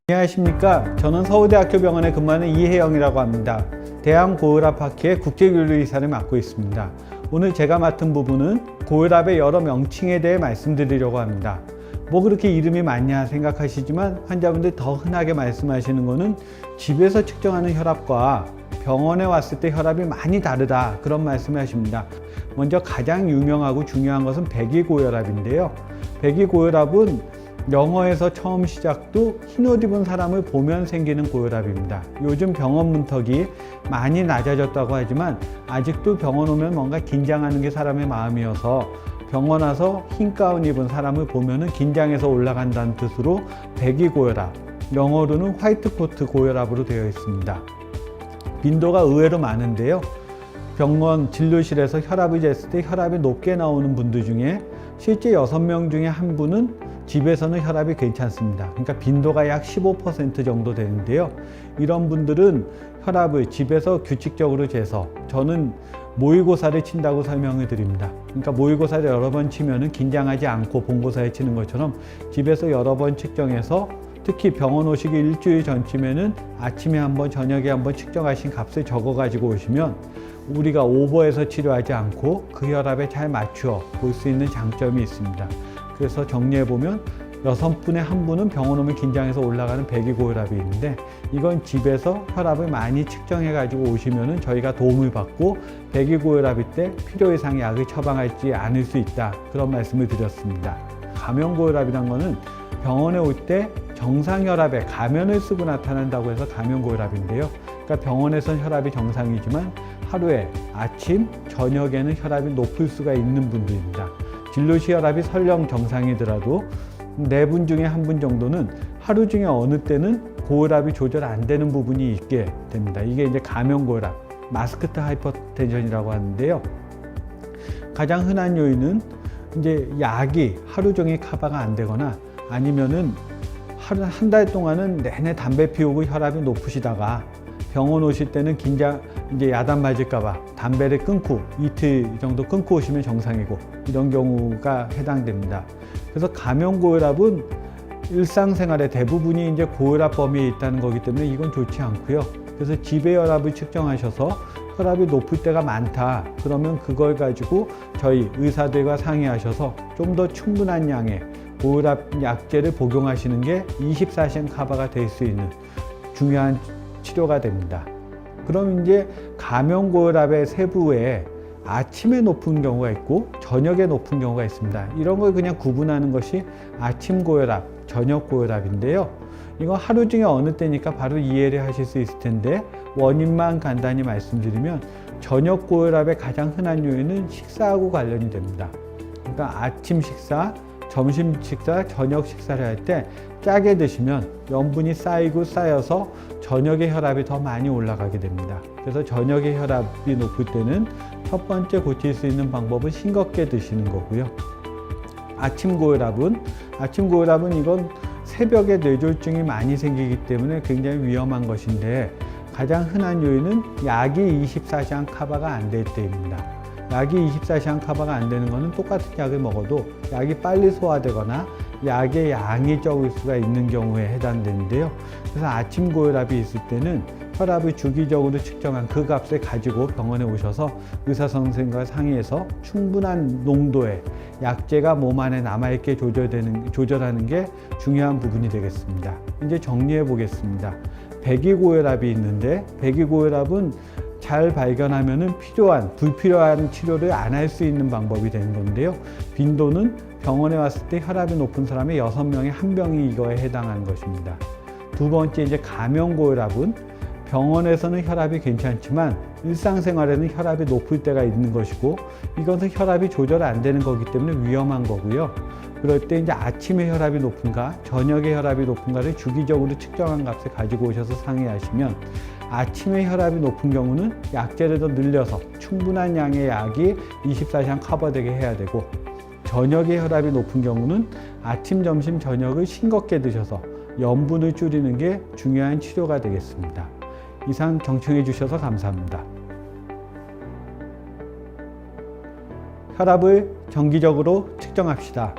안녕하십니까. 저는 서울대학교 병원에 근무하는 이혜영이라고 합니다. 대한고혈압학회의 국제윤리이사를 맡고 있습니다. 오늘 제가 맡은 부분은 고혈압의 여러 명칭에 대해 말씀드리려고 합니다. 뭐 그렇게 이름이 많냐 생각하시지만 환자분들이 더 흔하게 말씀하시는 것은 집에서 측정하는 혈압과 병원에 왔을 때 혈압이 많이 다르다, 그런 말씀을 하십니다. 먼저 가장 유명하고 중요한 것은 백이고혈압인데요. 백이고혈압은 영어에서 처음 시작도 흰옷 입은 사람을 보면 생기는 고혈압입니다. 요즘 병원 문턱이 많이 낮아졌다고 하지만 아직도 병원 오면 뭔가 긴장하는 게 사람의 마음이어서 병원 와서 흰 가운 입은 사람을 보면 긴장해서 올라간다는 뜻으로 백이고혈압, 영어로는 화이트 코트 고혈압으로 되어 있습니다. 빈도가 의외로 많은데요. 병원 진료실에서 혈압을 쟀을 때 혈압이 높게 나오는 분들 중에 실제 6명 중에 한 분은 집에서는 혈압이 괜찮습니다. 그러니까 빈도가 약 15% 정도 되는데요. 이런 분들은 혈압을 집에서 규칙적으로 재서, 저는 모의고사를 친다고 설명을 드립니다. 그러니까 모의고사를 여러 번 치면은 긴장하지 않고 본고사에 치는 것처럼 집에서 여러 번 측정해서, 특히 병원 오시기 일주일 전쯤에는 아침에 한번 저녁에 한번 측정하신 값을 적어 가지고 오시면 우리가 오버해서 치료하지 않고 그 혈압에 잘 맞추어 볼 수 있는 장점이 있습니다. 그래서 정리해보면 6분에 1분은 병원 오면 긴장해서 올라가는 백이고혈압이 있는데, 이건 집에서 혈압을 많이 측정해 가지고 오시면은 저희가 도움을 받고 백이고혈압일 때 필요 이상의 약을 처방하지 않을 수 있다, 그런 말씀을 드렸습니다. 가면고혈압이란 거는 병원에 올 때 정상혈압에 가면을 쓰고 나타난다고 해서 가면고혈압인데요. 그러니까 병원에선 혈압이 정상이지만 하루에 아침, 저녁에는 혈압이 높을 수가 있는 분들입니다. 진료시 혈압이 설령 정상이더라도 4분 중에 1분 정도는 하루 중에 어느 때는 고혈압이 조절 안 되는 부분이 있게 됩니다. 이게 이제 가면고혈압, 마스크트 하이퍼텐션이라고 하는데요. 가장 흔한 요인은 이제 약이 하루 종일 커버가 안 되거나, 아니면은 한 달 동안은 내내 담배 피우고 혈압이 높으시다가 병원 오실 때는 이제 야단 맞을까봐 담배를 끊고 이틀 정도 끊고 오시면 정상이고, 이런 경우가 해당됩니다. 그래서 가면고혈압은 일상생활의 대부분이 이제 고혈압 범위에 있다는 거기 때문에 이건 좋지 않고요. 그래서 집에 혈압을 측정하셔서 혈압이 높을 때가 많다, 그러면 그걸 가지고 저희 의사들과 상의하셔서 좀 더 충분한 양의 고혈압 약제를 복용하시는 게 24시간 커버가 될 수 있는 중요한 치료가 됩니다. 그럼 이제 가면고혈압의 세부에 아침에 높은 경우가 있고 저녁에 높은 경우가 있습니다. 이런 걸 그냥 구분하는 것이 아침 고혈압, 저녁 고혈압인데요. 이거 하루 중에 어느 때니까 바로 이해를 하실 수 있을 텐데, 원인만 간단히 말씀드리면 저녁 고혈압의 가장 흔한 요인은 식사하고 관련이 됩니다. 그러니까 아침 식사, 점심 식사, 저녁 식사를 할 때 짜게 드시면 염분이 쌓이고 쌓여서 저녁에 혈압이 더 많이 올라가게 됩니다. 그래서 저녁에 혈압이 높을 때는 첫 번째 고칠 수 있는 방법은 싱겁게 드시는 거고요. 아침 고혈압은 이건 새벽에 뇌졸중이 많이 생기기 때문에 굉장히 위험한 것인데, 가장 흔한 요인은 약이 24시간 커버가 안 될 때입니다. 약이 24시간 커버가 안 되는 것은 똑같은 약을 먹어도 약이 빨리 소화되거나 약의 양이 적을 수가 있는 경우에 해당되는데요. 그래서 아침 고혈압이 있을 때는 혈압을 주기적으로 측정한 그 값을 가지고 병원에 오셔서 의사 선생님과 상의해서 충분한 농도의 약제가 몸 안에 남아있게 조절하는 게 중요한 부분이 되겠습니다. 이제 정리해 보겠습니다. 백이고혈압이 있는데, 백이고혈압은 잘 발견하면은 불필요한 치료를 안 할 수 있는 방법이 되는 건데요. 빈도는 병원에 왔을 때 혈압이 높은 사람의 6명에 1명이 이거에 해당하는 것입니다. 두 번째, 이제 가면고혈압은 병원에서는 혈압이 괜찮지만 일상생활에는 혈압이 높을 때가 있는 것이고, 이것은 혈압이 조절 안 되는 거기 때문에 위험한 거고요. 그럴 때 이제 아침에 혈압이 높은가, 저녁에 혈압이 높은가를 주기적으로 측정한 값을 가지고 오셔서 상의하시면, 아침에 혈압이 높은 경우는 약제를 더 늘려서 충분한 양의 약이 24시간 커버되게 해야 되고, 저녁에 혈압이 높은 경우는 아침, 점심, 저녁을 싱겁게 드셔서 염분을 줄이는 게 중요한 치료가 되겠습니다. 이상 경청해 주셔서 감사합니다. 혈압을 정기적으로 측정합시다.